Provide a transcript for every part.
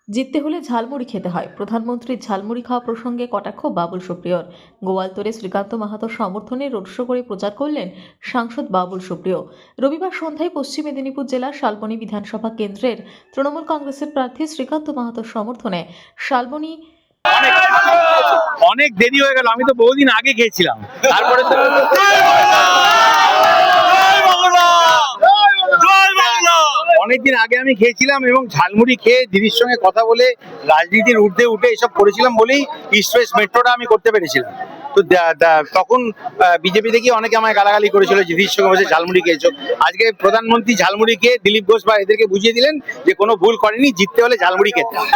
জিততে হলে ঝালমুড়ি খেতে হয়। প্রধানমন্ত্রীর ঝালমুড়ি খাওয়া প্রসঙ্গে কটাক্ষ বাবুল সুপ্রিয়র। গোয়ালতরে শ্রীকান্ত মাহাতোর সমর্থনে রোড শো করে প্রচার করলেন সাংসদ বাবুল সুপ্রিয়। রবিবার সন্ধ্যায় পশ্চিম মেদিনীপুর জেলার শালবনী বিধানসভা কেন্দ্রের তৃণমূল কংগ্রেসের প্রার্থী শ্রীকান্ত মাহাতোর সমর্থনে শালবনী অনেক অনেক দেরি হয়ে গেল। আমি তো বহুদিন আগে গিয়েছিলাম, তারপরে তো অনেকদিন আগে আমি খেয়েছিলাম এবং ঝালমুড়ি খেয়ে দিদির সঙ্গে কথা বলে রাজনীতির ঊর্ধ্বে উঠে এসব করেছিলাম বলেই ইস্ট ওয়েস্ট মেট্রোটা আমি করতে পেরেছিলাম। তো তখন বিজেপি থেকে অনেকে আমায় গালাগালি করেছিল, দিদির সঙ্গে বসে ঝালমুড়ি খেয়েছো। আজকে প্রধানমন্ত্রী ঝালমুড়ি খেয়ে দিলীপ ঘোষ বা এদেরকে বুঝিয়ে দিলেন যে কোনো ভুল করেনি, জিততে হলে ঝালমুড়ি খেতে হবে।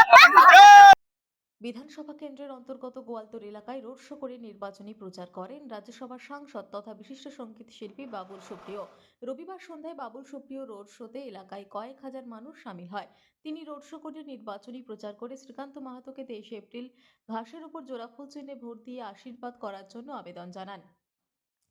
বিধানসভা কেন্দ্রের অন্তর্গত গোয়ালতর এলাকায় রোড শো করে নির্বাচনী প্রচার করেন রাজ্যসভার সাংসদ তথা বিশিষ্ট সঙ্গীত শিল্পী বাবুল সুপ্রিয়। রবিবার সন্ধ্যায় বাবুল সুপ্রিয় রোড শোতে এলাকায় কয়েক হাজার মানুষ সামিল হয়। তিনি রোড শো করে নির্বাচনী প্রচার করে শ্রীকান্ত মাহাতোকে 23 এপ্রিল ঘাসের উপর জোড়াফুল চিহ্নে ভোট দিয়ে আশীর্বাদ করার জন্য আবেদন জানান।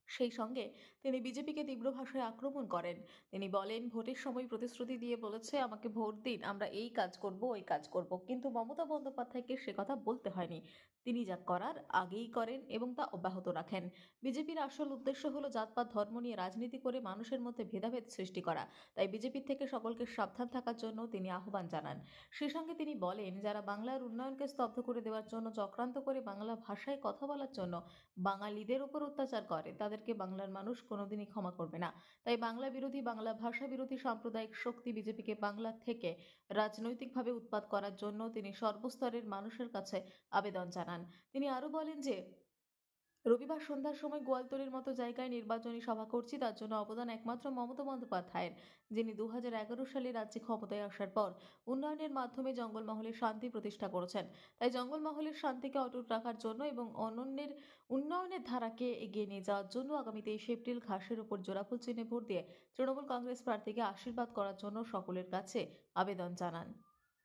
সেই সঙ্গে তিনি বিজেপিকে তীব্র ভাষায় আক্রমণ করেন। তিনি বলেন, ভোটের সময় প্রতিশ্রুতি দিয়ে বলেছে আমাকে ভোট দিন, আমরা এই কাজ করব ওই কাজ করব, কিন্তু মমতা বন্দ্যোপাধ্যায়কে সে কথা বলতে হয়নি। তিনি যা করার আগেই করেন এবং তা অব্যাহত রাখেন। বিজেপির আসল উদ্দেশ্য হলো জাতপাত ধর্ম নিয়ে রাজনীতি করে মানুষের মধ্যে ভেদাভেদ সৃষ্টি করা। তাই বিজেপির থেকে সকলকে সাবধান থাকার জন্য তিনি আহ্বান জানান। সেই সঙ্গে তিনি বলেন, যারা বাংলার উন্নয়নকে স্তব্ধ করে দেওয়ার জন্য চক্রান্ত করে বাংলা ভাষায় কথা বলার জন্য বাঙালিদের উপর অত্যাচার করে তাদেরকে বাংলার মানুষ কোনোদিনই ক্ষমা করবে না। তাই বাংলা বিরোধী, বাংলা ভাষা বিরোধী সাম্প্রদায়িক শক্তি বিজেপিকে বাংলা থেকে রাজনৈতিকভাবে উৎখাত করার জন্য তিনি সর্বস্তরের মানুষের কাছে আবেদন জানান। তিনি আরো বলেন যে, রবিবার সন্ধ্যার সময় গোয়ালতরের মতো জায়গায় নির্বাচনী সভা করছি, তার জন্য অবদান একমাত্র মমতা বন্দ্যোপাধ্যায়ের, যিনি 2011 সালে রাজ্যে ক্ষমতায় আসার পর উন্নয়নের মাধ্যমে জঙ্গলমহলে শান্তি প্রতিষ্ঠা করেছেন। তাই জঙ্গলমহলের শান্তিকে অটুট রাখার জন্য এবং অনন্যের উন্নয়নের ধারাকে এগিয়ে নিয়ে যাওয়ার জন্য আগামী 23 এপ্রিল ঘাসের উপর জোড়াফুল চিহ্নে ভোট দিয়ে তৃণমূল কংগ্রেস প্রার্থীকে আশীর্বাদ করার জন্য সকলের কাছে আবেদন জানান।